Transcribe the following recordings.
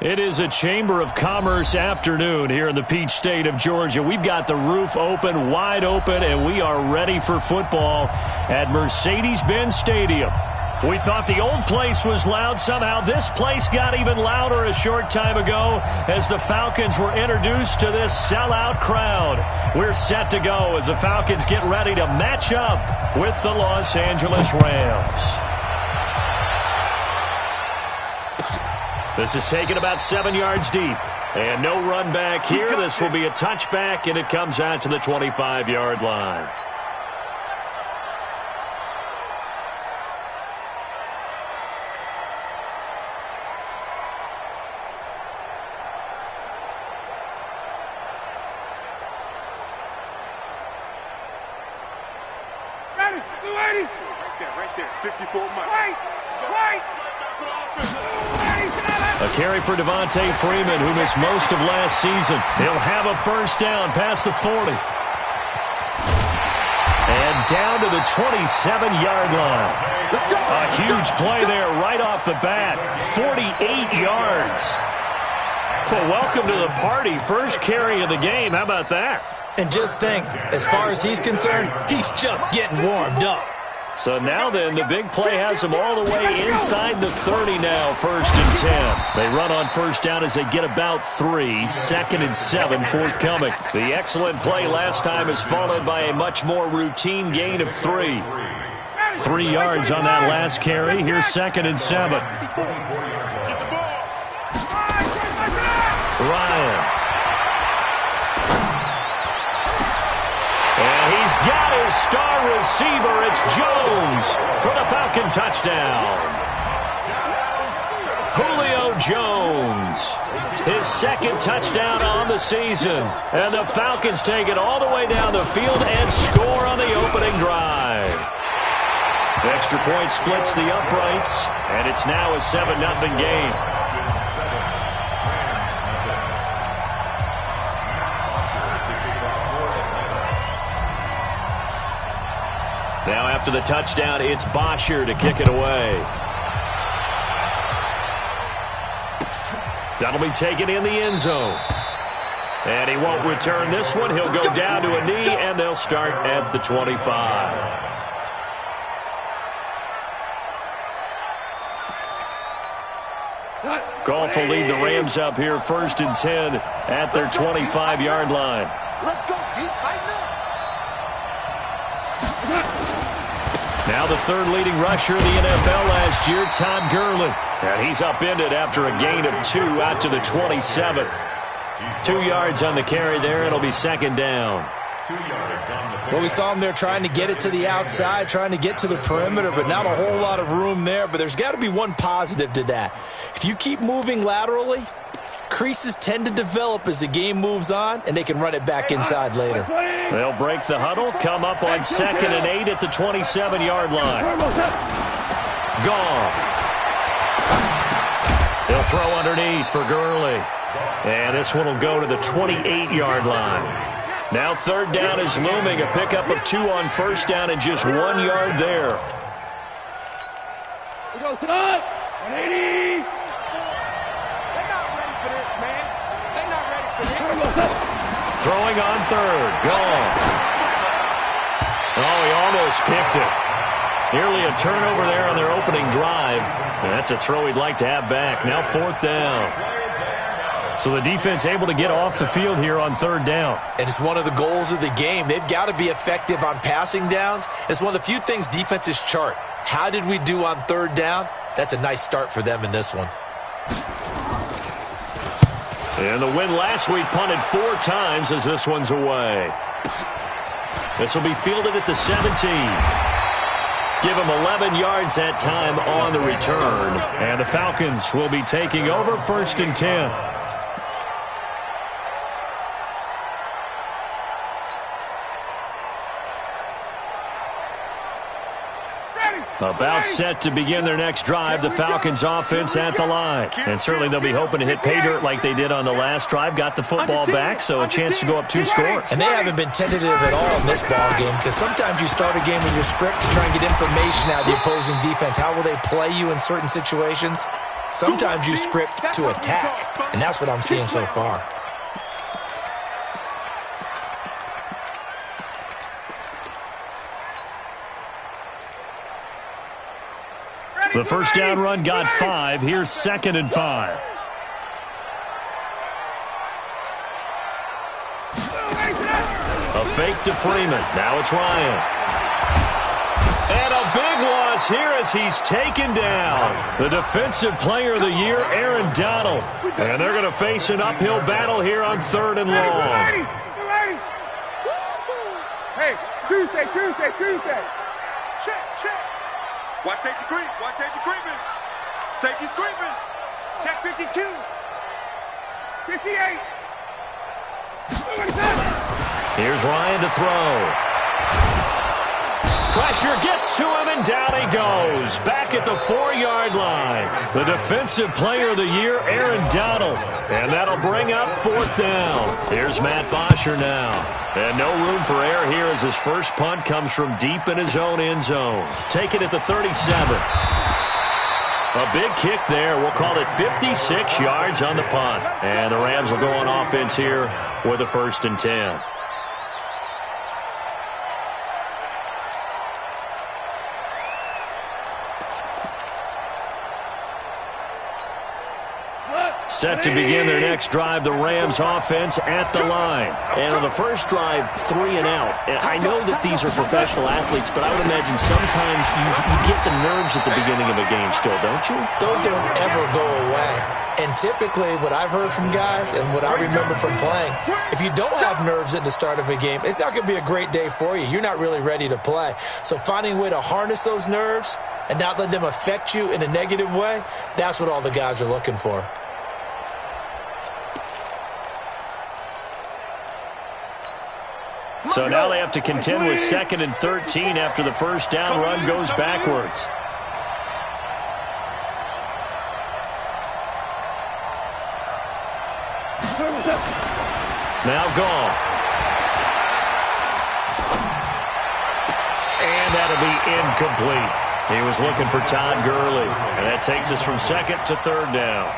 It is a Chamber of Commerce afternoon here in the Peach State of Georgia. We've got the roof open, wide open, and we are ready for football at Mercedes-Benz Stadium. We thought the old place was loud. Somehow this place got even louder a short time ago as the Falcons were introduced to this sellout crowd. We're set to go as the Falcons get ready to match up with the Los Angeles Rams. This is taken about 7 yards deep. And no run back here. This will be a touchback, and it comes out to the 25-yard line. Right there. 54 miles. A carry for Devontae Freeman, who missed most of last season. He'll have a first down past the 40. And down to the 27-yard line. A huge play there right off the bat. 48 yards. Well, welcome to the party. First carry of the game. How about that? And just think, as far as he's concerned, he's just getting warmed up. So now then, the big play has them all the way inside the 30 now, 1st and 10. They run on first down as they get about 3, 2nd and 7 forthcoming. The excellent play last time is followed by a much more routine gain of 3. 3 yards on that last carry. Here's 2nd and 7. Ryan. And he's got his star receiver. It's Jones for the Falcon touchdown. Julio Jones, his 2nd touchdown on the season. And the Falcons take it all the way down the field and score on the opening drive. The extra point splits the uprights, and it's now a 7-0 game. Now after the touchdown, it's Bosher to kick it away. That'll be taken in the end zone. And he won't return this one. He'll go down to a knee, and they'll start at the 25. Goff will lead the Rams up here 1st and 10 at their 25-yard line. Let's go, D. Tighten up. Now the 3rd leading rusher in the NFL last year, Todd Gurley. And he's upended after a gain of 2 out to the 27. 2 yards on the carry there. It'll be 2nd down. Well, we saw him there trying to get it to the outside, trying to get to the perimeter, but not a whole lot of room there. But there's got to be one positive to that. If you keep moving laterally, creases tend to develop as the game moves on, and they can run it back inside later. They'll break the huddle, come up on 2nd and 8 at the 27-yard line. Goff. They'll throw underneath for Gurley. And this one will go to the 28-yard line. Now 3rd down is looming. A pickup of 2 on first down and just 1 yard there. We go tonight. 180. They're not ready for this, man. They're not ready for this. Throwing on 3rd. Gone. Oh, he almost picked it. Nearly a turnover there on their opening drive. And that's a throw he'd like to have back. Now 4th down. So the defense able to get off the field here on 3rd down. And it's one of the goals of the game. They've got to be effective on passing downs. It's one of the few things defenses chart. How did we do on 3rd down? That's a nice start for them in this one. And the win last week punted 4 times as this one's away. This will be fielded at the 17. Give him 11 yards that time on the return. And the Falcons will be taking over 1st and 10. About set to begin their next drive, the Falcons offense at the line. And certainly they'll be hoping to hit pay dirt like they did on the last drive. Got the football back, so a chance to go up 2 scores. And they haven't been tentative at all in this ball game, because sometimes you start a game with your script to try and get information out of the opposing defense. How will they play you in certain situations? Sometimes you script to attack, and that's what I'm seeing so far. The first down run got 5. Here's 2nd and 5. A fake to Freeman. Now it's Ryan. And a big loss here as he's taken down. The Defensive Player of the Year, Aaron Donald. And they're going to face an uphill battle here on 3rd and long. Hey, Tuesday. Check. Watch safety creep. Safety's creeping. Check 52. 58. Here's Ryan to throw. Pressure gets to him, and down he goes. Back at the 4-yard line. The Defensive Player of the Year, Aaron Donald. And that'll bring up 4th down. Here's Matt Bosher now. And no room for error here as his first punt comes from deep in his own end zone. Take it at the 37. A big kick there. We'll call it 56 yards on the punt. And the Rams will go on offense here with a 1st and 10. Set to begin their next drive, the Rams offense at the line. And on the first drive, 3 and out. And I know that these are professional athletes, but I would imagine sometimes you get the nerves at the beginning of a game still, don't you? Those don't ever go away. And typically what I've heard from guys and what I remember from playing, if you don't have nerves at the start of a game, it's not going to be a great day for you. You're not really ready to play. So finding a way to harness those nerves and not let them affect you in a negative way, that's what all the guys are looking for. So now they have to contend with 2nd and 13 after the first down run goes backwards. Now gone. And that'll be incomplete. He was looking for Todd Gurley. And that takes us from 2nd to 3rd down.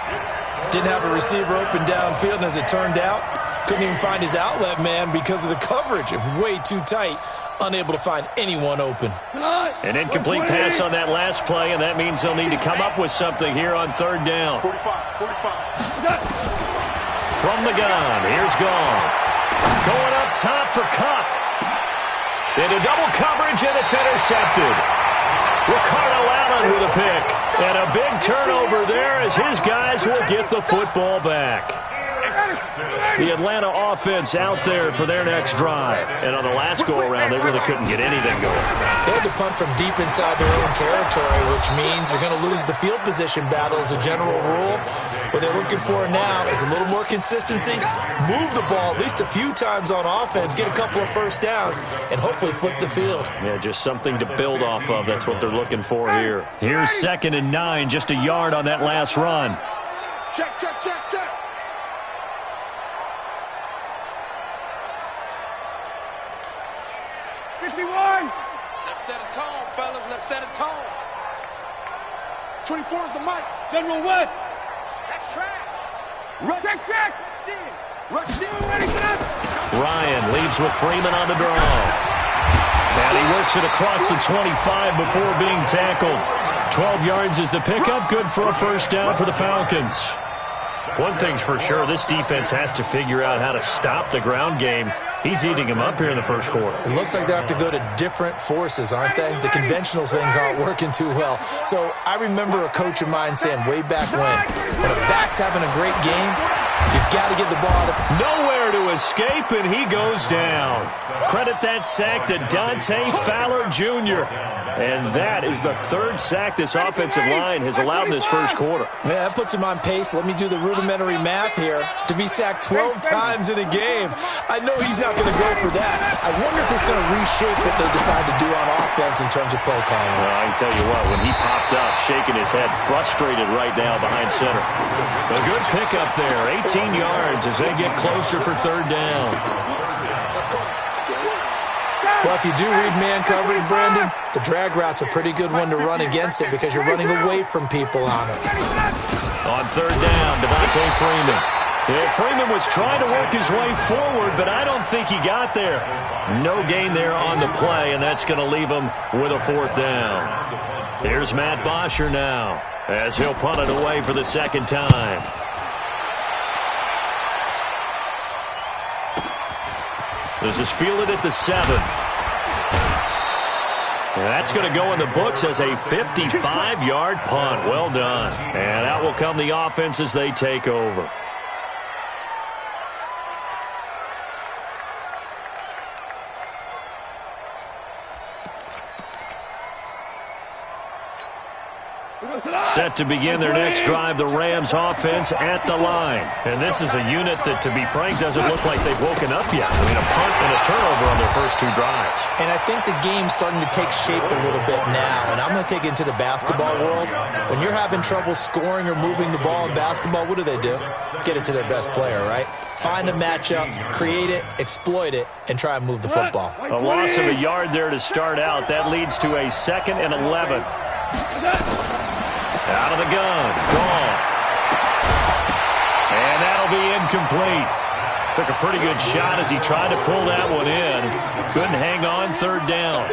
Didn't have a receiver open downfield, and as it turned out, couldn't even find his outlet man because of the coverage. It was way too tight, unable to find anyone open. An incomplete pass on that last play, and that means they'll need to come up with something here on 3rd down. 45. From the gun, here's Gone. Going up top for Cup. Into double coverage, and it's intercepted. Ricardo Allen with a pick. And a big turnover there as his guys will get the football back. The Atlanta offense out there for their next drive. And on the last go-around, they really couldn't get anything going. They had to punt from deep inside their own territory, which means they're going to lose the field position battle as a general rule. What they're looking for now is a little more consistency, move the ball at least a few times on offense, get a couple of first downs, and hopefully flip the field. Yeah, just something to build off of. That's what they're looking for here. Here's 2nd and 9, just a yard on that last run. Check. 51. Let's set a tone, fellas. Let's set a tone. 24 is the mic. General West. That's track. Check. Rush in. Ready for that. Ryan leaves with Freeman on the draw. And he works it across the 25 before being tackled. 12 yards is the pickup. Good for a first down for the Falcons. One thing's for sure, this defense has to figure out how to stop the ground game. He's eating them up here in the first quarter. It looks like they have to go to different forces, aren't they? The conventional things aren't working too well. So I remember a coach of mine saying way back when a back's having a great game, you've got to get the ball to... Nowhere to escape, and he goes down. Credit that sack to Dante Fowler Jr. And that is the 3rd sack this offensive line has allowed in this first quarter. Yeah, that puts him on pace. Let me do the rudimentary math here. To be sacked 12 times in a game, I know he's not going to go for that. I wonder if it's going to reshape what they decide to do on offense in terms of play calling. Well, I can tell you what, when he popped up, shaking his head, frustrated right now behind center. A good pickup there, 18 yards as they get closer for 3rd down. Well, Well, if you do read man coverage, Brandon, the drag route's a pretty good one to run against it because you're running away from people on it. On third down, Devontae Freeman. Yeah, Freeman was trying to work his way forward, but I don't think he got there. No gain there on the play, and that's going to leave him with a fourth down. Here's Matt Bosher now as he'll punt it away for the second time. This is fielded at the 7. And that's going to go in the books as a 55-yard punt. Well done. And out will come the offense as they take over. Set to begin their next drive, the Rams offense at the line. And this is a unit that, to be frank, doesn't look like they've woken up yet. I mean, a punt and a turnover on their first 2 drives. And I think the game's starting to take shape a little bit now. And I'm going to take it into the basketball world. When you're having trouble scoring or moving the ball in basketball, what do? Get it to their best player, right? Find a matchup, create it, exploit it, and try and move the football. A loss of a yard there to start out. That leads to a 2nd and 11. Out of the gun. Gone. And that'll be incomplete. Took a pretty good shot as he tried to pull that one in. Couldn't hang on. Third down.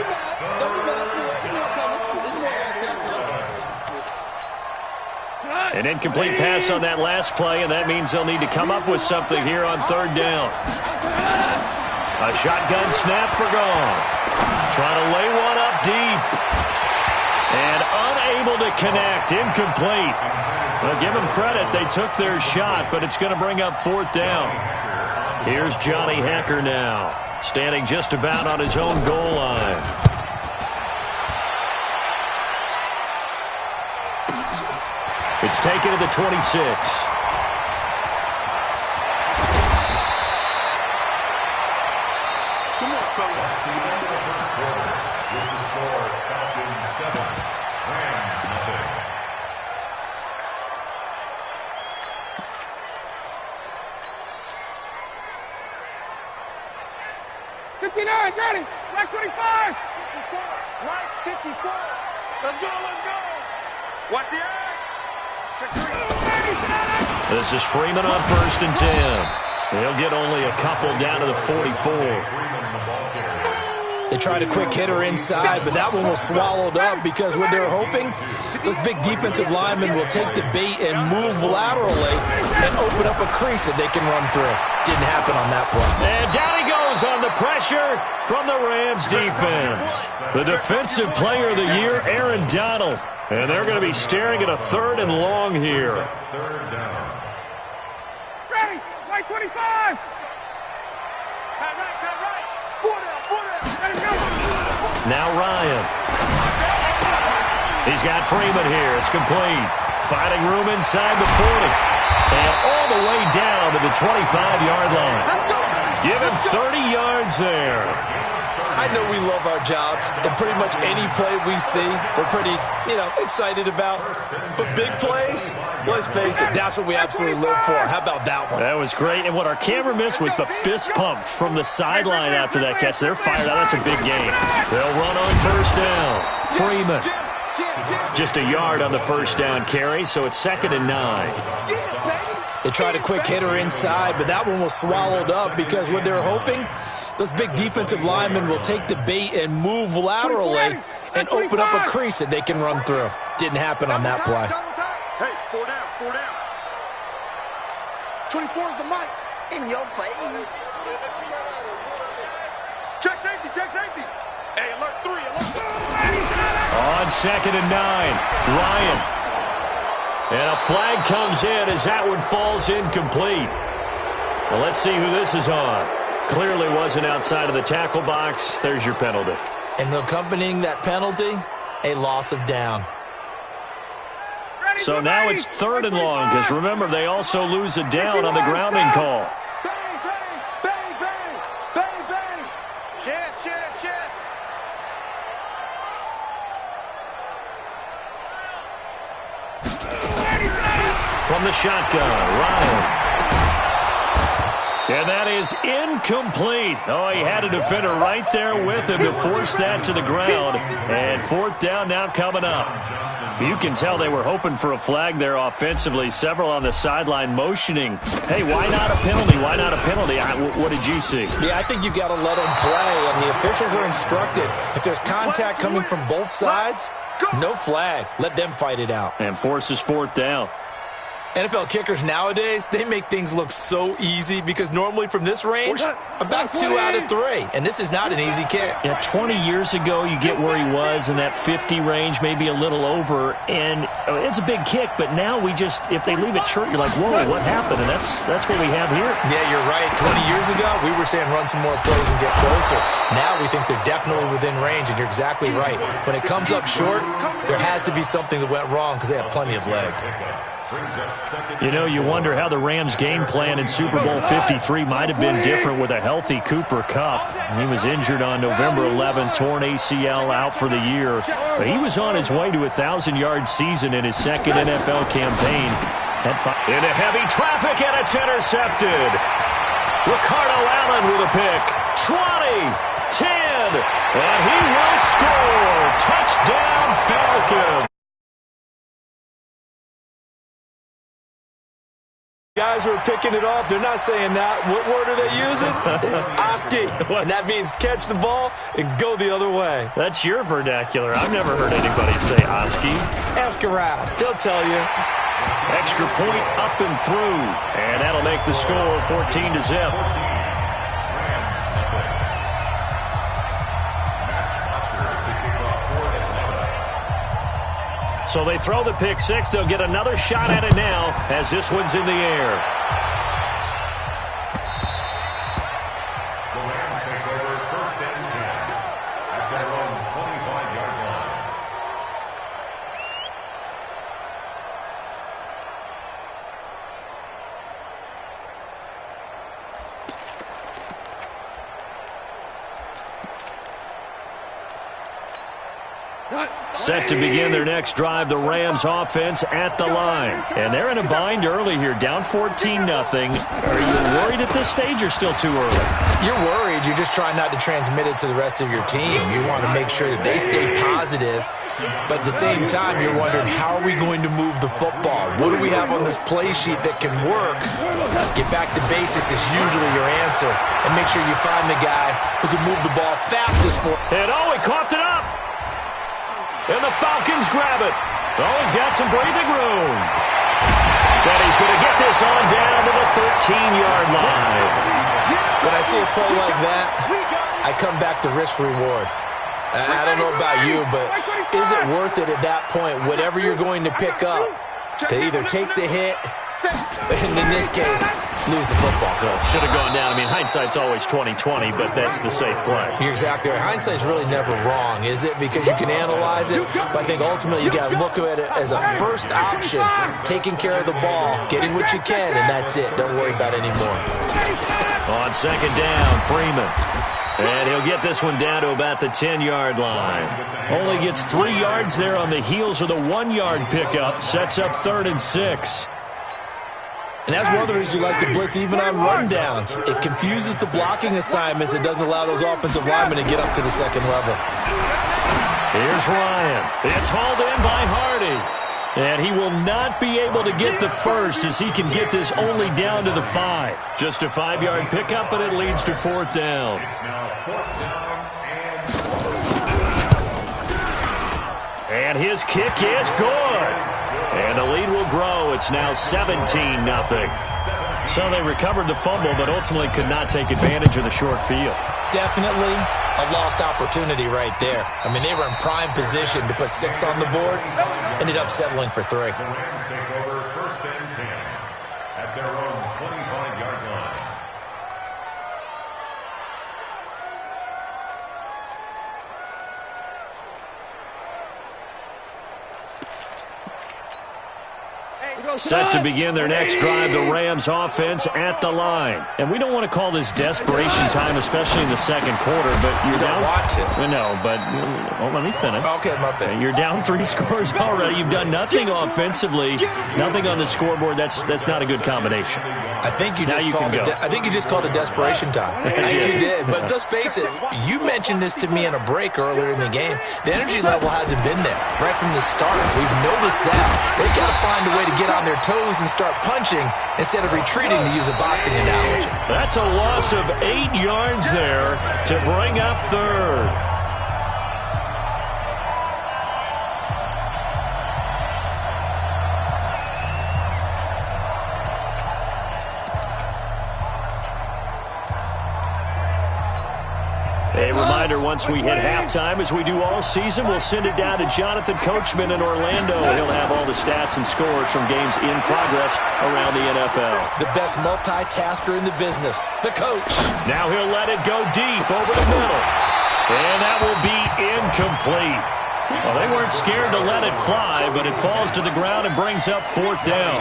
An incomplete pass on that last play, and that means they'll need to come up with something here on third down. A shotgun snap for Goff. Trying to lay one up deep. And unable to connect. Incomplete. Well, give them credit. They took their shot, but it's going to bring up fourth down. Here's Johnny Hecker now, standing just about on his own goal line. It's taken to the 26. Ready, right 25. Right 54. Let's go. Watch the eye. Check 3. This is Freeman on 1st and 10. He'll get only a couple down to the 44. They tried a quick hitter inside, but that one was swallowed up because what they're hoping, those big defensive linemen will take the bait and move laterally and open up a crease that they can run through. Didn't happen on that play. And down he goes on the pressure from the Rams defense. The defensive player of the year, Aaron Donald. And they're going to be staring at a 3rd and long here. Ready, right 25. Right. 4 down. Ready, go. Now Ryan. He's got Freeman here. It's complete. Finding room inside the 40. And all the way down to the 25-yard line. Give him 30 yards there. I know we love our jobs, and pretty much any play we see, we're pretty, excited about. But big plays, let's face it, that's what we absolutely live for. How about that one? That was great, and what our camera missed was the fist pump from the sideline after that catch. They're fired out. That's a big game. They'll run on 1st down. Freeman. Just a yard on the 1st down carry, so it's 2nd and 9. They tried a quick hitter inside, but that one was swallowed up because what they're hoping, those big defensive linemen will take the bait and move laterally and open up a crease that they can run through. Didn't happen on that play. Hey, 4 down. 24 is the mic. In your face. Check safety. Hey, alert 3. On 2nd and 9, Ryan. And a flag comes in as that one falls incomplete. Well, let's see who this is on. Clearly wasn't outside of the tackle box. There's your penalty. And accompanying that penalty, a loss of down. So now it's 3rd and long, because remember, they also lose a down on the grounding call. Bang. Chance. From the shotgun, Ryan. And that is incomplete. Oh, he had a defender right there with him to force that to the ground. And fourth down now coming up. You can tell they were hoping for a flag there offensively. Several on the sideline motioning. Hey, why not a penalty? Why not a penalty? What did you see? Yeah, I think you've got to let them play, and the officials are instructed. If there's contact coming from both sides, no flag. Let them fight it out. And forces fourth down. NFL kickers nowadays, they make things look so easy because normally from this range, about 2 out of 3. And this is not an easy kick. Yeah, 20 years ago, you get where he was in that 50 range, maybe a little over. And it's a big kick, but now if they leave it short, you're like, whoa, what happened? And that's what we have here. Yeah, you're right. 20 years ago, we were saying run some more plays and get closer. Now we think they're definitely within range, and you're exactly right. When it comes up short, there has to be something that went wrong because they have plenty of leg. You know, you wonder how the Rams' game plan in Super Bowl 53 might have been different with a healthy Cooper Kupp. He was injured on November 11th, torn ACL, out for the year. But he was on his way to a 1,000-yard season in his second NFL campaign. Into heavy traffic, and it's intercepted. Ricardo Allen with a pick. 20, 10, and he will score. Touchdown, Falcons. Guys who are picking it off, they're not saying that. What word are they using? It's Oski. And that means catch the ball and go the other way. That's your vernacular. I've never heard anybody say Oski. Ask around. They'll tell you. Extra point up and through. And that'll make the score 14-zip. So they throw the pick six. They'll get another shot at it now as this one's in the air. The Rams take over first and 10 at their own 25-yard line. Set to begin their next drive, the Rams offense at the line. And they're in a bind early here, down 14-0. Are you worried at this stage or still too early? You're worried. You're just trying not to transmit it to the rest of your team. You want to make sure that they stay positive. But at the same time, you're wondering, how are we going to move the football? What do we have on this play sheet that can work? Get back to basics is usually your answer. And make sure you find the guy who can move the ball fastest for. And he coughed it up. And the Falcons grab it. Oh, he's got some breathing room. But he's going to get this on down to the 13-yard line. When I see a play like that, I come back to risk-reward. I don't know about you, but is it worth it at that point, whatever you're going to pick up, to either take the hit, and in this case, lose the football? Should have gone down. I mean, hindsight's always 20/20, but that's the safe play. You're exactly right. Hindsight's really never wrong, is it? Because you can analyze it, but I think ultimately you got to look at it as a first option, taking care of the ball, getting what you can, and that's it. Don't worry about it anymore. On second down, Freeman. And he'll get this one down to about the 10-yard line. Only gets 3 yards there on the heels of the 1-yard pickup. Sets up 3rd and 6. And that's one of the reasons you like to blitz even on rundowns. It confuses the blocking assignments. It doesn't allow those offensive linemen to get up to the second level. Here's Ryan. It's hauled in by Hardy. And he will not be able to get the first as he can get this only down to the 5. Just a 5-yard pickup, but it leads to 4th down. And his kick is good. And the lead will grow. It's now 17-0. So they recovered the fumble, but ultimately could not take advantage of the short field. Definitely a lost opportunity right there. I mean, they were in prime position to put 6 on the board. Ended up settling for 3. The Rams take over first and 10 at their own 25-yard line. Set to begin their next drive, the Rams offense at the line. And we don't want to call this desperation time, especially in the second quarter, but you're down. Want to. No, but let me finish. Okay, my bad. You're down 3 scores already. You've done nothing offensively, nothing on the scoreboard. That's not a good combination. I think you just called it desperation time. I think you did. But let's face it, you mentioned this to me in a break earlier in the game. The energy level hasn't been there right from the start. We've noticed that. They've got to find a way to get on their toes and start punching instead of retreating, to use a boxing analogy. That's a loss of 8 yards there to bring up third. A reminder, once we hit halftime, as we do all season, we'll send it down to Jonathan Coachman in Orlando. He'll have all the stats and scores from games in progress around the NFL. The best multitasker in the business, the coach. Now he'll let it go deep over the middle. And that will be incomplete. Well, they weren't scared to let it fly, but it falls to the ground and brings up 4th down.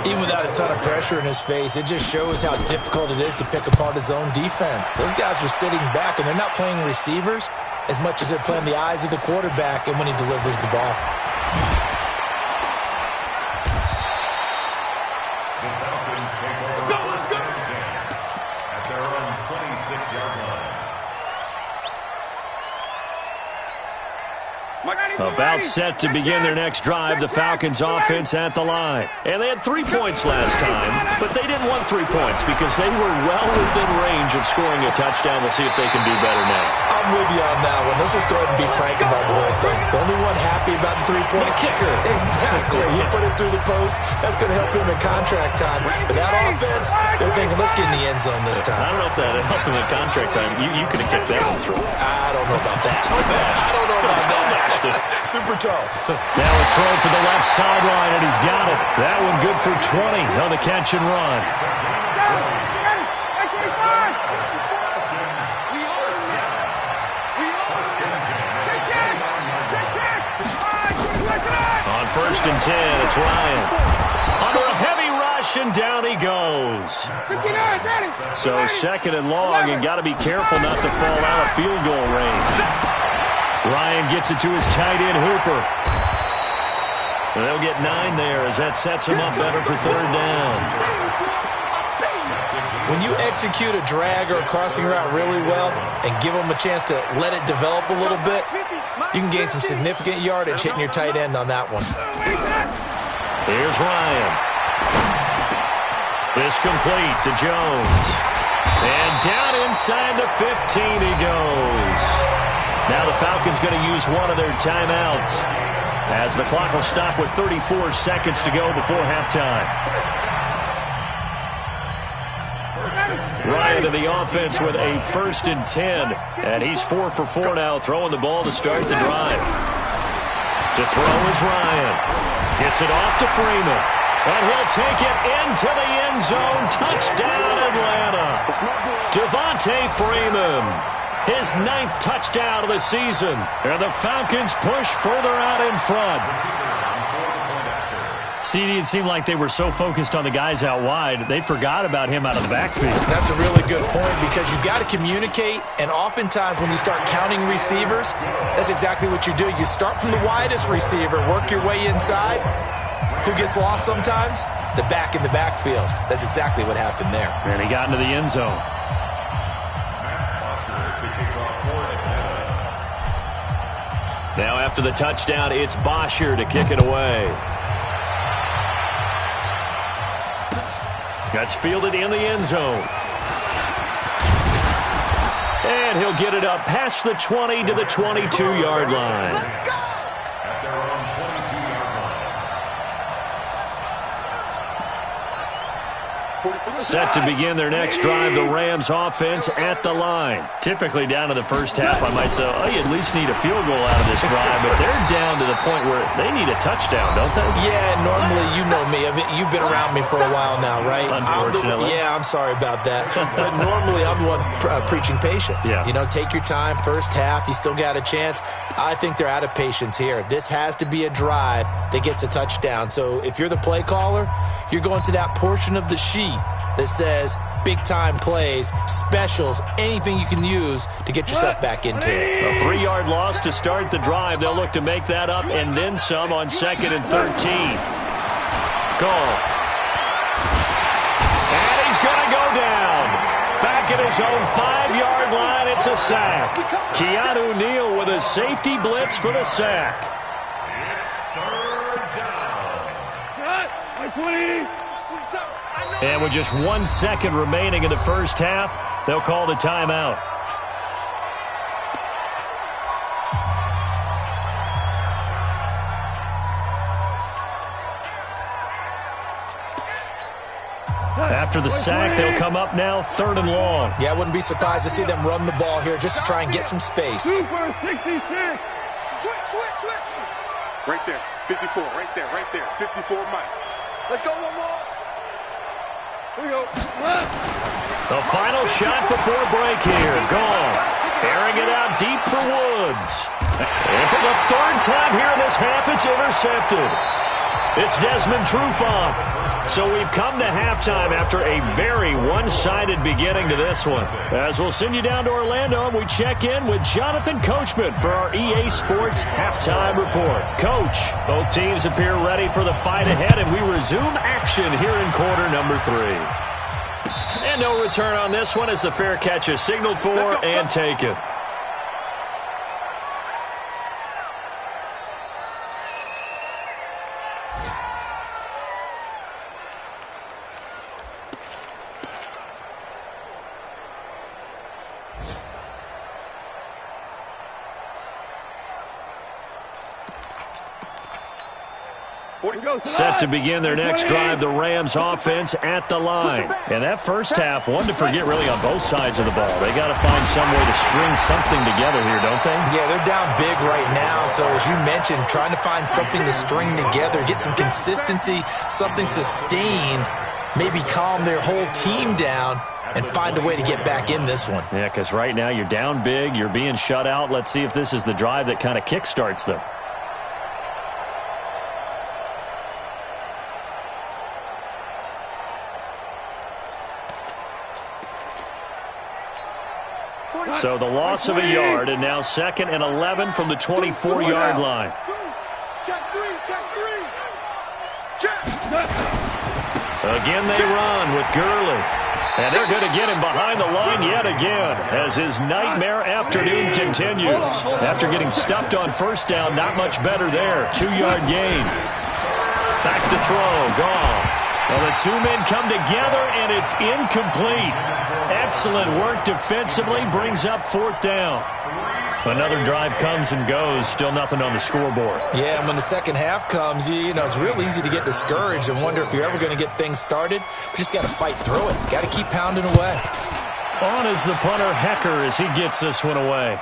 Even without a ton of pressure in his face, it just shows how difficult it is to pick apart his own defense. Those guys are sitting back, and they're not playing receivers as much as they're playing the eyes of the quarterback and when he delivers the ball. The Falcons take over first and 10 at their own 26-yard line. About set to begin their next drive, the Falcons offense at the line. And they had 3 points last time, but they didn't want 3 points because they were well within range of scoring a touchdown. We'll see if they can do better now. I'm with you on that one. Let's just go ahead and be frank about the whole thing. The only one happy about the 3-point kicker. Exactly. He put it through the post. That's going to help him in contract time. But that offense, they're thinking, let's get in the end zone this time. I don't know if that helped him in contract time. You could have kicked that one through. I don't know about that. I don't know about that. Super tall. Now a throw for the left sideline, and he's got it. That one good for 20 on the catch and run. On 1st and 10, it's Ryan. Under a heavy rush, and down he goes. So 2nd and long, and got to be careful not to fall out of field goal range. Ryan gets it to his tight end, Hooper. They'll get 9 there as that sets him up better for 3rd down. When you execute a drag or a crossing route really well and give them a chance to let it develop a little bit, you can gain some significant yardage hitting your tight end on that one. Here's Ryan. This complete to Jones. And down inside the 15 he goes. Now the Falcons going to use one of their timeouts as the clock will stop with 34 seconds to go before halftime. Ryan to the offense with a 1st and 10, and he's 4 for 4 now, throwing the ball to start the drive. To throw is Ryan. Gets it off to Freeman, and he'll take it into the end zone. Touchdown, Atlanta. Devontae Freeman. His 9th touchdown of the season. And the Falcons push further out in front. CD, it seemed like they were so focused on the guys out wide, they forgot about him out of the backfield. That's a really good point because you've got to communicate, and oftentimes when you start counting receivers, that's exactly what you do. You start from the widest receiver, work your way inside. Who gets lost sometimes? The back in the backfield. That's exactly what happened there. And he got into the end zone. Now after the touchdown, it's Bosher to kick it away. That's fielded in the end zone. And he'll get it up past the 20 to the 22-yard line. At their own 22-yard Set to begin their next drive, the Rams offense at the line. Typically down to the first half, I might say, oh, you at least need a field goal out of this drive, but they're down to the point where they need a touchdown, don't they? Yeah, normally, you know me. I mean, you've been around me for a while now, right? Unfortunately. I'm sorry about that. But normally, I'm the one preaching patience. Yeah. You know, take your time. First half, you still got a chance. I think they're out of patience here. This has to be a drive that gets a touchdown. So if you're the play caller, you're going to that portion of the sheet that says big-time plays, specials, anything you can use to get yourself back into it. A 3-yard loss to start the drive. They'll look to make that up and then some on 2nd and 13. Goal. And he's going to go down. Back at his own 5-yard line, it's a sack. Keanu Neal with a safety blitz for the sack. It's 3rd down. And with just 1 second remaining in the first half, they'll call the timeout. After the sack, they'll come up now 3rd and long. Yeah, I wouldn't be surprised to see them run the ball here just to try and get some space. 2 for 66. Switch. Right there. 54. Right there. 54 Mike. Let's go one more. Here we go. The final shot before break here. Goff airing it out deep for Woods. And for the 3rd time here in this half, it's intercepted. It's Desmond Trufant. So we've come to halftime after a very one-sided beginning to this one. As we'll send you down to Orlando, we check in with Jonathan Coachman for our EA Sports Halftime Report. Coach, both teams appear ready for the fight ahead, and we resume action here in quarter number 3. And no return on this one as the fair catch is signaled for and taken. Set to begin their next drive, the Rams offense at the line. And that first half, one to forget really on both sides of the ball. They got to find some way to string something together here, don't they? Yeah, they're down big right now. So as you mentioned, trying to find something to string together, get some consistency, something sustained, maybe calm their whole team down and find a way to get back in this one. Yeah, because right now you're down big, you're being shut out. Let's see if this is the drive that kind of kickstarts them. So the loss of a yard, and now 2nd and 11 from the 24-yard line. Check three. Again they run with Gurley. And they're going to get him behind the line yet again as his nightmare afternoon continues. After getting stuffed on first down, not much better there. 2-yard gain. Back to throw. Goff. Well, the two men come together, and it's incomplete. Excellent work defensively, brings up 4th down. Another drive comes and goes, still nothing on the scoreboard. Yeah, and when the second half comes, you know, it's real easy to get discouraged and wonder if you're ever going to get things started. You just got to fight through it. Got to keep pounding away. On is the punter, Hecker, as he gets this one away.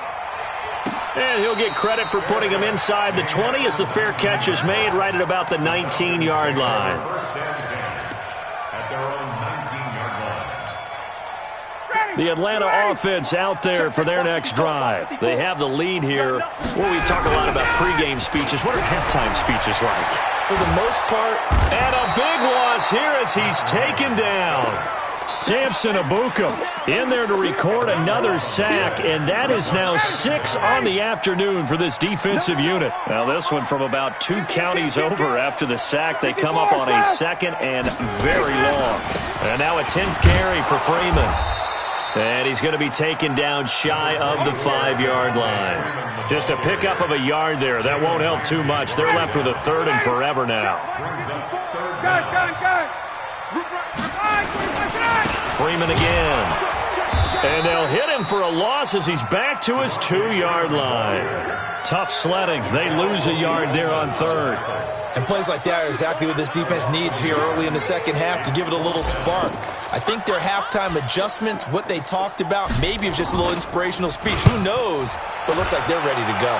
And he'll get credit for putting him inside the 20 as the fair catch is made right at about the 19-yard line. The Atlanta offense out there for their next drive. They have the lead here. Well, we talk a lot about pregame speeches. What are halftime speeches like? For the most part. And a big loss here as he's taken down. Samson Abuka in there to record another sack, and that is now 6 on the afternoon for this defensive unit. Now this one from about 2 counties over after the sack. They come up on a 2nd and very long. And now a 10th carry for Freeman. And he's going to be taken down shy of the 5-yard line. Just a pickup of a yard there. That won't help too much. They're left with a 3rd and forever now. Freeman again. And they'll hit him for a loss as he's back to his 2-yard line. Tough sledding. They lose a yard there on 3rd. And plays like that are exactly what this defense needs here early in the second half to give it a little spark. I think their halftime adjustments, what they talked about, maybe it was just a little inspirational speech. Who knows? But it looks like they're ready to go.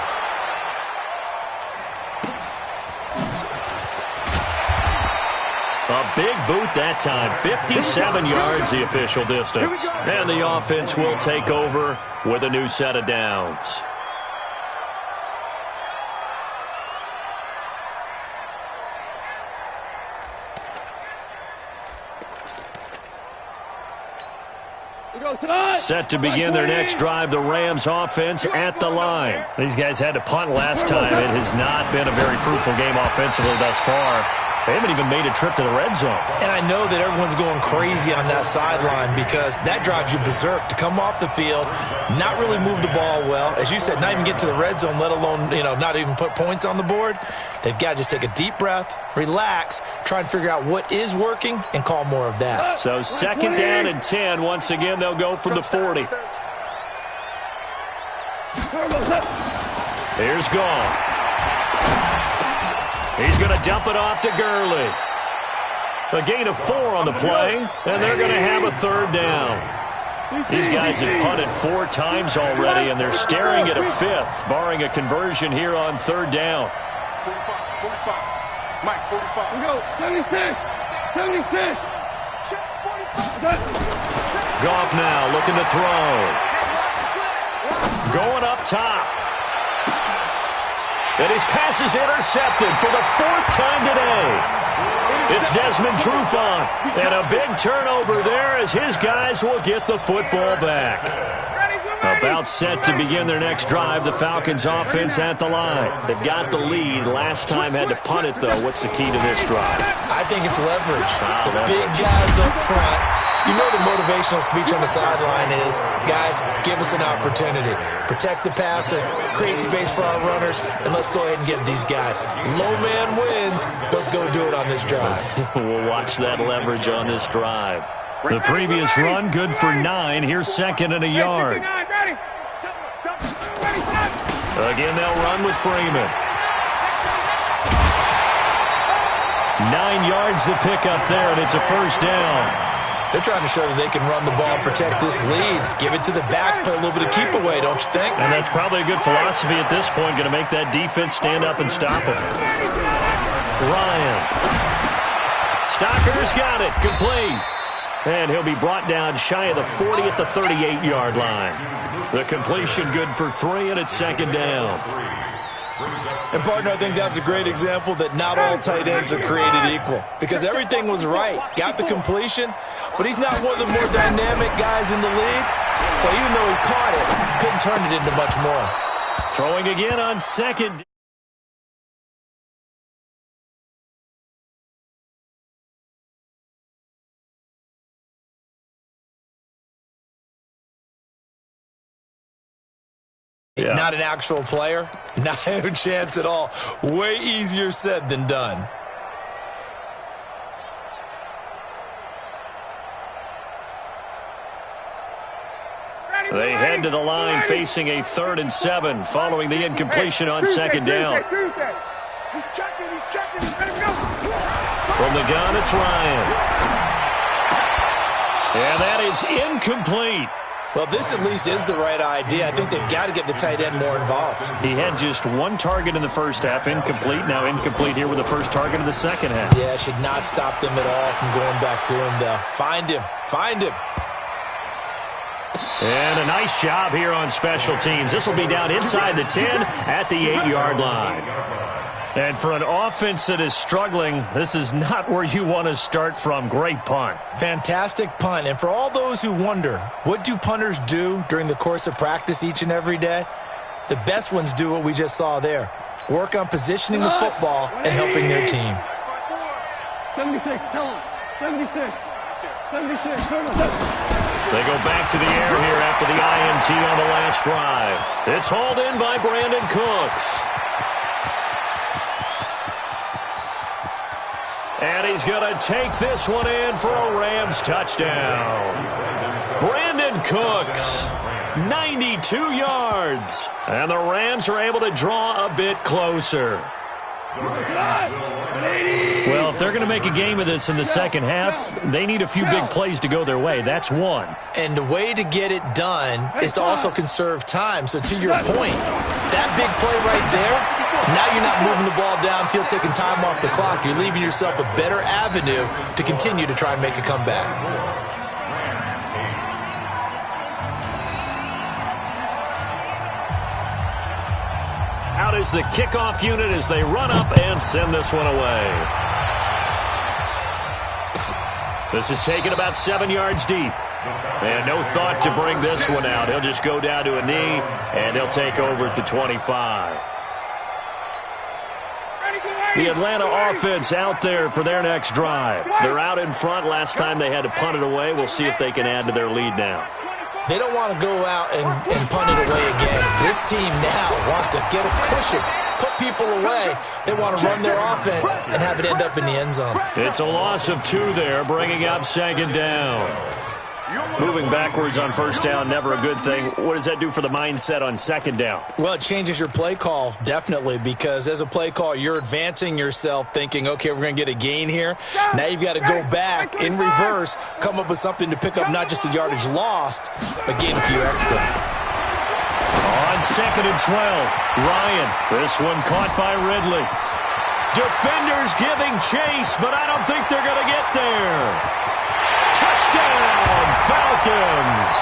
A big boot that time. 57 yards the official distance. And the offense will take over with a new set of downs. Set to begin their next drive, the Rams offense at the line. These guys had to punt last time. It has not been a very fruitful game offensively thus far. They haven't even made a trip to the red zone. And I know that everyone's going crazy on that sideline because that drives you berserk to come off the field, not really move the ball well. As you said, not even get to the red zone, let alone, not even put points on the board. They've got to just take a deep breath, relax, try and figure out what is working, and call more of that. So second down and 10. Once again, they'll go from the 40. Here's Gall. He's going to dump it off to Gurley. A gain of 4 on the play, and they're going to have a third down. These guys have punted 4 times already, and they're staring at a 5th, barring a conversion here on third down. 45. Mike, 45. We go. 76. 76. Goff now looking to throw. Going up top. And his pass is intercepted for the 4th time today. It's Desmond Trufant. And a big turnover there as his guys will get the football back. About set to begin their next drive, the Falcons offense at the line. They've got the lead. Last time had to punt it, though. What's the key to this drive? I think it's leverage. The big guys up front. You know the motivational speech on the sideline is, guys, give us an opportunity. Protect the passer, create space for our runners, and let's go ahead and get these guys. Low man wins. Let's go do it on this drive. We'll watch that leverage on this drive. The previous run, good for 9. Here's second and a yard. Again, they'll run with Freeman. 9 yards to pick up there, and it's a first down. They're trying to show that they can run the ball, protect this lead. Give it to the backs, play a little bit of keep away, don't you think? And that's probably a good philosophy at this point, going to make that defense stand up and stop them. Ryan. Stocker's got it, complete. And he'll be brought down shy of the 40 at the 38-yard line. The completion good for 3, and it's second down. And, partner, I think that's a great example that not all tight ends are created equal because everything was right. Got the completion, but he's not one of the more dynamic guys in the league. So even though he caught it, couldn't turn it into much more. Throwing again on second. Yeah. Not an actual player, not a chance at all. Way easier said than done. They head to the line facing a 3rd and 7 following the incompletion on second down. He's checking. From the gun, it's Ryan. And that is incomplete. Well, this at least is the right idea. I think they've got to get the tight end more involved. He had just 1 target in the first half, incomplete. Now incomplete here with the first target of the second half. Yeah, should not stop them at all from going back to him, though. Find him. And a nice job here on special teams. This will be down inside the 10 at the 8-yard line. And for an offense that is struggling, this is not where you want to start from. Great punt. Fantastic punt. And for all those who wonder, what do punters do during the course of practice each and every day? The best ones do what we just saw there. Work on positioning the football and helping their team. 76, tell him. 76. 76. They go back to the air here after the INT on the last drive. It's hauled in by Brandon Cooks. And he's going to take this one in for a Rams touchdown. Brandon Cooks, 92 yards. And the Rams are able to draw a bit closer. Well, if they're going to make a game of this in the second half, they need a few big plays to go their way. That's one. And the way to get it done is to also conserve time. So to your point, that big play right there, now you're not moving the ball downfield, taking time off the clock. You're leaving yourself a better avenue to continue to try and make a comeback. Out is the kickoff unit as they run up and send this one away. This is taken about 7 yards deep. And no thought to bring this one out. He'll just go down to a knee, and they'll take over at the 25. The Atlanta offense out there for their next drive. They're out in front. Last time they had to punt it away. We'll see if they can add to their lead now. They don't want to go out and punt it away again. This team now wants to get a cushion, put people away. They want to run their offense and have it end up in the end zone. It's a loss of 2 there, bringing up second down. Moving backwards on first down, never a good thing. What does that do for the mindset on second down? Well, it changes your play call, definitely, because as a play call, you're advancing yourself thinking, okay, we're going to get a gain here. Now you've got to go back in reverse, come up with something to pick up not just the yardage lost, but gain a few extra. On second and 12, Ryan. This one caught by Ridley. Defenders giving chase, but I don't think they're going to get there. Touchdown, Falcons!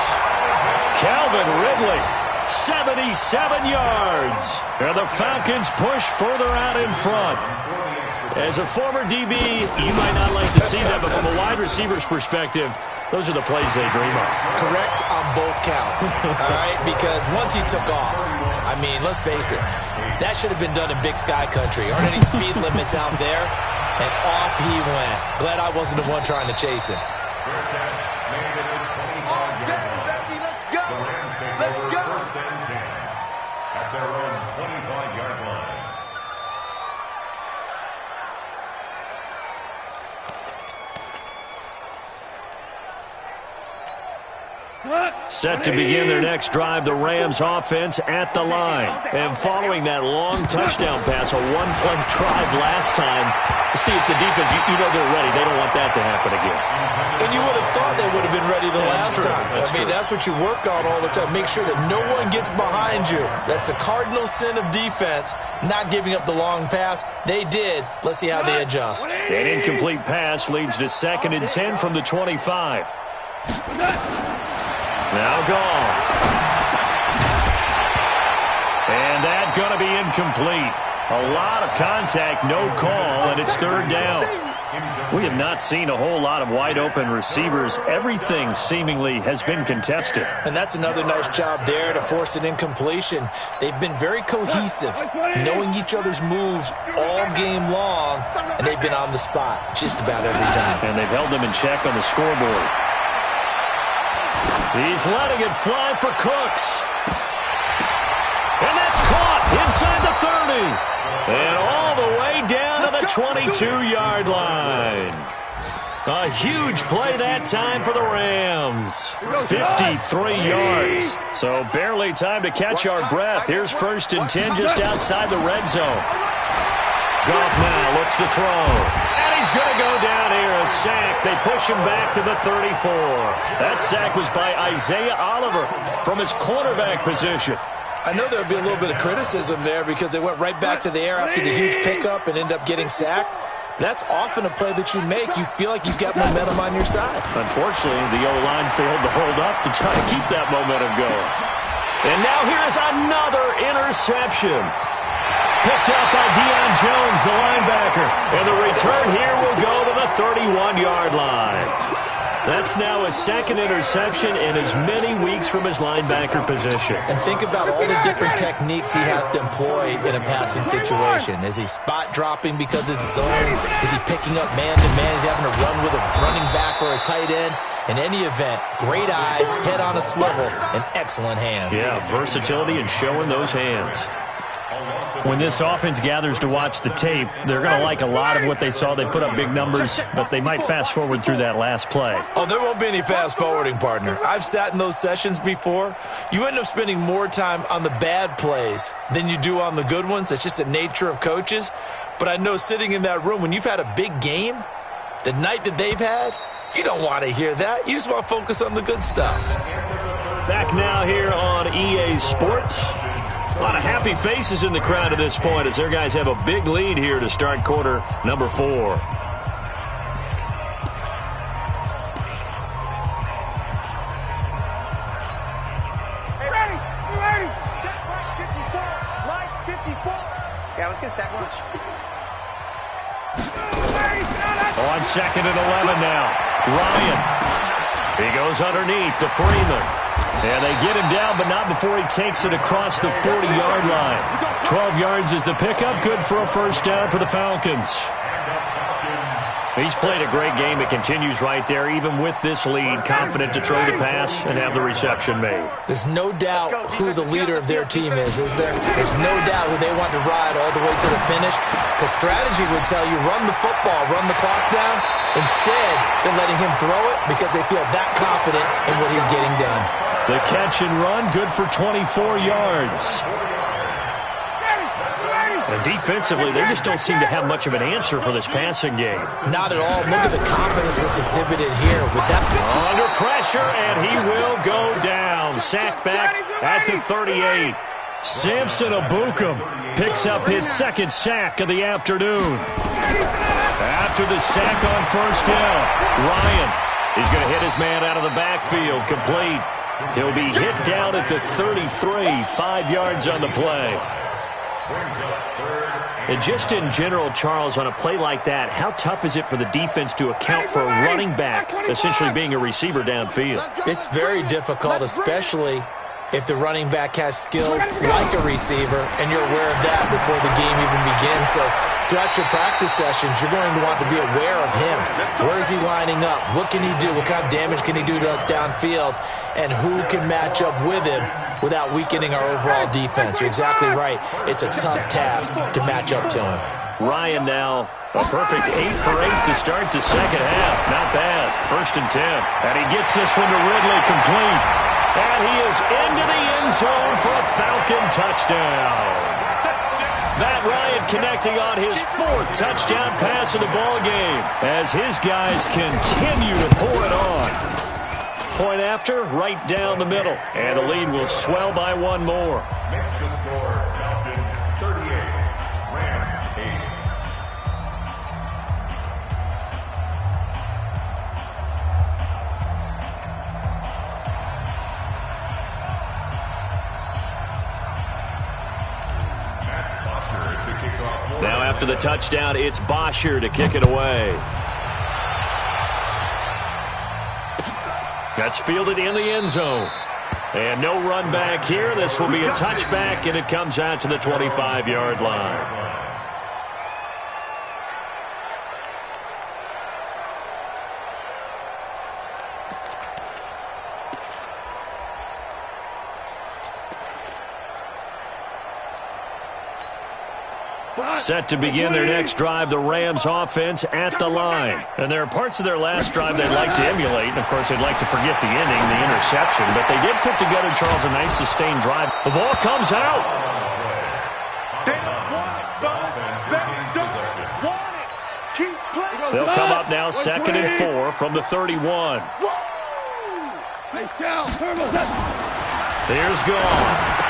Calvin Ridley, 77 yards. And the Falcons push further out in front. As a former DB, you might not like to see that, but from a wide receiver's perspective, those are the plays they dream of. Correct on both counts, all right? Because once he took off, I mean, let's face it, that should have been done in Big Sky Country. Aren't any speed limits out there? And off he went. Glad I wasn't the one trying to chase him. Fair catch made at the 25-yard line. The Rams take over first and 10 at their own 25-yard line. Set to begin their next drive, the Rams offense at the line. And following that long touchdown pass, a one-play drive last time, see if the defense, you know they're ready. They don't want that to happen again. And you would have thought they would have been ready the last time. That's what you work on all the time. Make sure that no one gets behind you. That's the cardinal sin of defense, not giving up the long pass. They did. Let's see how they adjust. An incomplete pass leads to second and 10 from the 25. Now gone. And that's going to be incomplete. A lot of contact, no call, and it's third down. We have not seen a whole lot of wide-open receivers. Everything seemingly has been contested. And that's another nice job there to force an incompletion. They've been very cohesive, knowing each other's moves all game long, and they've been on the spot just about every time. And they've held them in check on the scoreboard. He's letting it fly for Cooks. And that's caught inside the 30. And all the way down to the 22-yard line. A huge play that time for the Rams. 53 yards. So barely time to catch our breath. Here's first and 10 just outside the red zone. Goff now looks to throw. And he's going to go down here, a sack. They push him back to the 34. That sack was by Isaiah Oliver from his cornerback position. I know there'll be a little bit of criticism there because they went right back to the air after the huge pickup and end up getting sacked. That's often a play that you make. You feel like you've got momentum on your side. Unfortunately, the O-line failed to hold up to try to keep that momentum going. And now here's another interception. Picked up by Deion Jones, the linebacker. And the return here will go to the 31-yard line. That's now his second interception in as many weeks from his linebacker position. And think about all the different techniques he has to employ in a passing situation. Is he spot dropping because it's zone? Is he picking up man-to-man? Is he having to run with a running back or a tight end? In any event, great eyes, head on a swivel, and excellent hands. Yeah, versatility and showing those hands. When this offense gathers to watch the tape, they're going to like a lot of what they saw. They put up big numbers, but they might fast forward through that last play. Oh, there won't be any fast forwarding, partner. I've sat in those sessions before. You end up spending more time on the bad plays than you do on the good ones. It's just the nature of coaches. But I know sitting in that room, when you've had a big game, the night that they've had, you don't want to hear that. You just want to focus on the good stuff. Back now here on EA Sports. A lot of happy faces in the crowd at this point as their guys have a big lead here to start quarter number 4. Yeah, let's get a sack lunch. On 2nd and 11 now. Ryan. He goes underneath to Freeman. And they get him down, but not before he takes it across the 40-yard line. 12 yards is the pickup. Good for a first down for the Falcons. He's played a great game. It continues right there, even with this lead. Confident to throw the pass and have the reception made. There's no doubt who the leader of their team is there? There's no doubt who they want to ride all the way to the finish. Because strategy would tell you, run the football, run the clock down. Instead, they're letting him throw it because they feel that confident in what he's getting done. The catch and run, good for 24 yards. And defensively, they just don't seem to have much of an answer for this passing game. Not at all. Look at the confidence that's exhibited here. With that under pressure, and he will go down. Sack back at the 38. Samson Abukum picks up his second sack of the afternoon. After the sack on first down, Ryan is going to hit his man out of the backfield, complete. He'll be hit down at the 33, 5 yards on the play. And just in general, Charles, on a play like that, how tough is it for the defense to account for a running back essentially being a receiver downfield? It's very difficult, especially if the running back has skills like a receiver, and you're aware of that before the game even begins. So throughout your practice sessions, you're going to want to be aware of him. Where is he lining up? What can he do? What kind of damage can he do to us downfield? And who can match up with him without weakening our overall defense? You're exactly right. It's a tough task to match up to him. Ryan now, a perfect 8 for 8 to start the second half. Not bad. 1st and 10. And he gets this one to Ridley, complete. And he is into the end zone for a Falcon touchdown. Matt Ryan connecting on his 4th touchdown pass of the ball game as his guys continue to pour it on. Point after, right down the middle. And the lead will swell by 1 more. Makes the score Falcons 38, Rams 8. Now after the touchdown, it's Bosher to kick it away. That's fielded in the end zone. And no run back here. This will be a touchback, and it comes out to the 25-yard line. Set to begin their next drive, the Rams offense at the line. And there are parts of their last drive they'd like to emulate. And, of course, they'd like to forget the ending, the interception. But they did put together, Charles, a nice sustained drive. The ball comes out. They'll come up now 2nd and 4 from the 31. Here's Gone.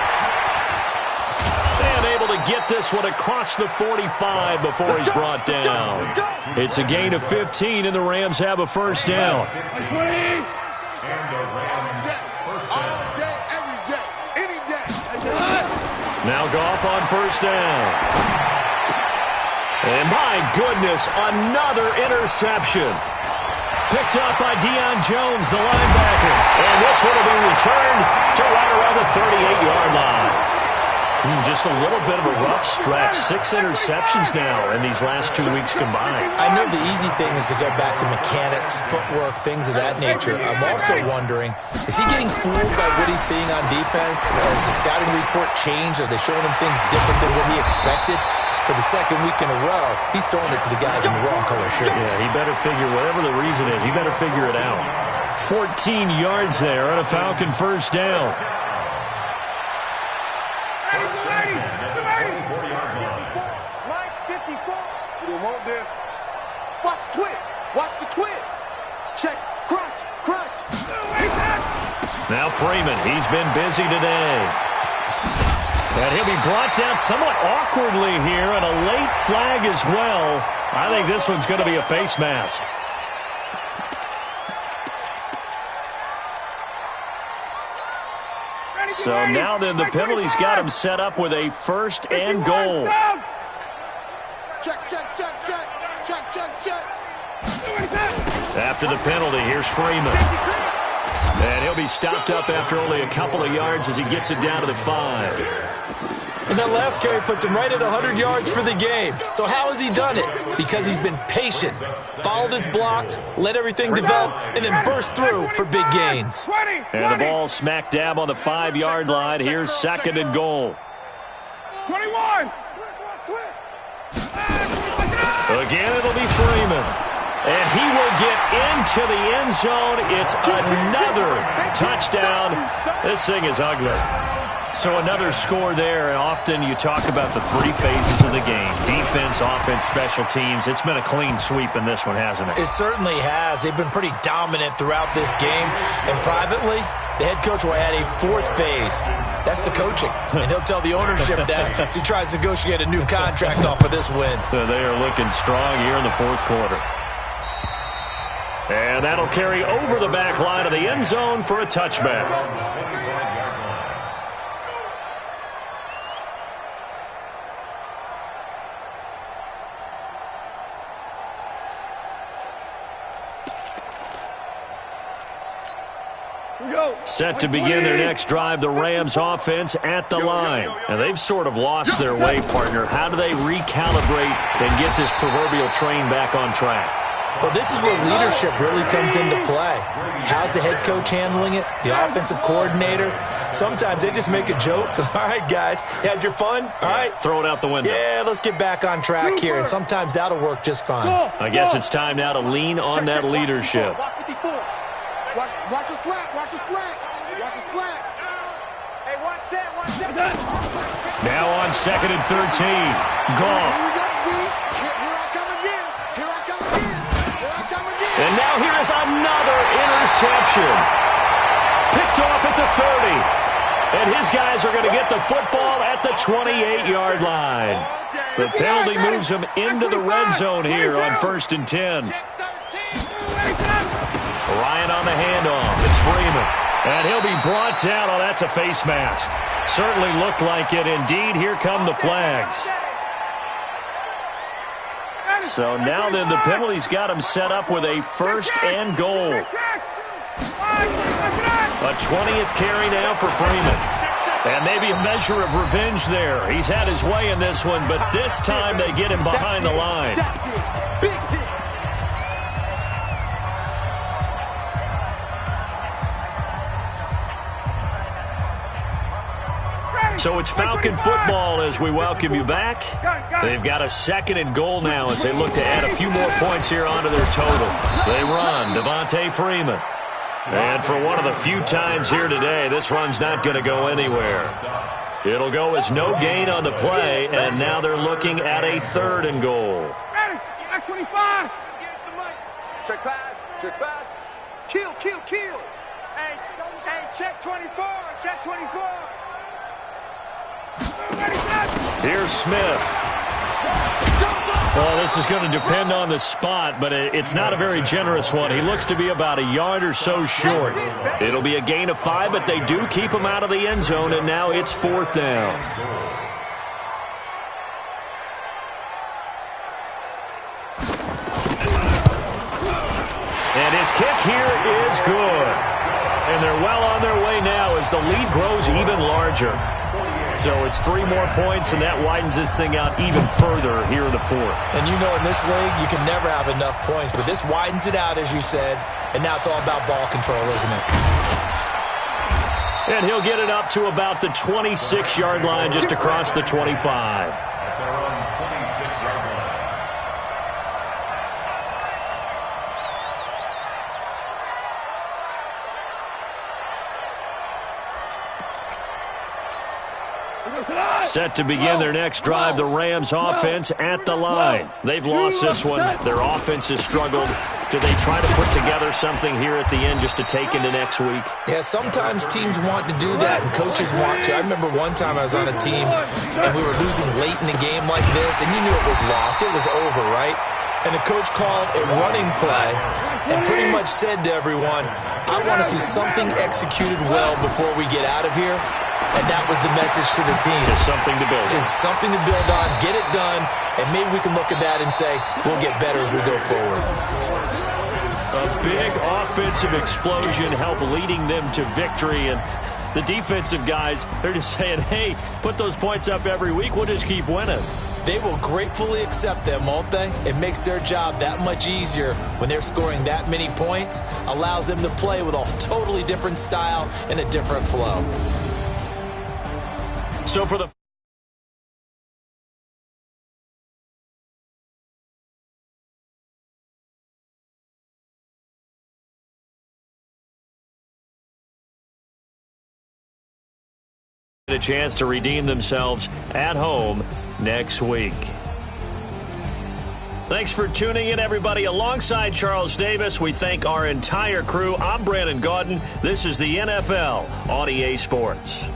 And able to get this one across the 45 before he's brought down. It's a gain of 15, and the Rams have a first down. Now Goff on first down. And my goodness, another interception. Picked up by Deion Jones, the linebacker. And this one will be returned to right around the 38-yard line. Just a little bit of a rough stretch. 6 interceptions now in these last 2 weeks combined. I know the easy thing is to go back to mechanics, footwork, things of that nature. I'm also wondering, is he getting fooled by what he's seeing on defense? Has the scouting report changed? Are they showing him things different than what he expected? For the second week in a row, he's throwing it to the guys in the wrong color shirts. Yeah, he better figure, whatever the reason is, he better figure it out. 14 yards there on a Falcon first down. Line 54. Watch the twist. Watch the twist. Check. Crunch. Crunch. Now Freeman, he's been busy today. And he'll be brought down somewhat awkwardly here, and a late flag as well. I think this one's going to be a face mask. So now then the penalty's got him set up with a first and goal. Check, check, check, check. Check, check, check. After the penalty, here's Freeman. And he'll be stopped up after only a couple of yards as he gets it down to the 5. And that last carry puts him right at 100 yards for the game. So how has he done it? Because he's been patient, followed his blocks, let everything develop, and then burst through for big gains. And the ball smack dab on the 5-yard line. Here's second and goal. 21. Again, it'll be Freeman. And he will get into the end zone. It's another touchdown. This thing is ugly. So another score there, and often you talk about the 3 phases of the game. Defense, offense, special teams. It's been a clean sweep in this one, hasn't it? It certainly has. They've been pretty dominant throughout this game. And privately, the head coach will add a 4th phase. That's the coaching. And he'll tell the ownership that as he tries to negotiate a new contract off of this win. They are looking strong here in the 4th quarter. And that'll carry over the back line of the end zone for a touchback. Set to begin their next drive, the Rams offense at the line. And they've sort of lost their way, partner. How do they recalibrate and get this proverbial train back on track? Well, this is where leadership really comes into play. How's the head coach handling it? The offensive coordinator? Sometimes they just make a joke. All right, guys, you had your fun? All right. Throw it out the window. Yeah, let's get back on track here. And sometimes that'll work just fine. I guess it's time now to lean on that leadership. Watch a slant. Watch a slant. Watch a slant. Hey, one set. Now on 2nd and 13. Goff. Here we go, D. Here I come again. Here I come again. Here I come again. And now here is another interception. Picked off at the 30. And his guys are going to get the football at the 28-yard line. The penalty moves him into the red zone here on 1st and 10. Ryan on the handoff. It's Freeman. And he'll be brought down. Oh, that's a face mask. Certainly looked like it. Indeed, here come the flags. So now then the penalty's got him set up with a first and goal. A 20th carry now for Freeman. And maybe a measure of revenge there. He's had his way in this one, but this time they get him behind the line. So it's Falcon football as we welcome you back. They've got a 2nd and goal now as they look to add a few more points here onto their total. They run, Devontae Freeman. And for one of the few times here today, this run's not going to go anywhere. It'll go as no gain on the play, and now they're looking at a 3rd and goal. That's 25. Check pass. Check pass. Kill. Hey, check 24. Check 24. Here's Smith. Well, this is going to depend on the spot, but it's not a very generous one. He looks to be about a yard or so short. It'll be a gain of 5, but they do keep him out of the end zone, and now it's 4th down. And his kick here is good. And they're well on their way now as the lead grows even larger. So it's 3 more points, and that widens this thing out even further here in the 4th. And you know in this league, you can never have enough points, but this widens it out, as you said, and now it's all about ball control, isn't it? And he'll get it up to about the 26-yard line, just across the 25. Set to begin their next drive, the Rams offense at the line. They've lost this one. Their offense has struggled. Do they try to put together something here at the end just to take into next week? Yeah, sometimes teams want to do that, and coaches want to. I remember one time I was on a team, and we were losing late in the game like this, and you knew it was lost. It was over, right? And the coach called a running play and pretty much said to everyone, I want to see something executed well before we get out of here. And that was the message to the team. Just something to build on. Just something to build on, get it done, and maybe we can look at that and say, we'll get better as we go forward. A big offensive explosion helped leading them to victory. And the defensive guys, they're just saying, hey, put those points up every week. We'll just keep winning. They will gratefully accept them, won't they? It makes their job that much easier when they're scoring that many points, allows them to play with a totally different style and a different flow. So for the a chance to redeem themselves at home next week. Thanks for tuning in, everybody. Alongside Charles Davis, we thank our entire crew. I'm Brandon Gaudin. This is the NFL on EA Sports.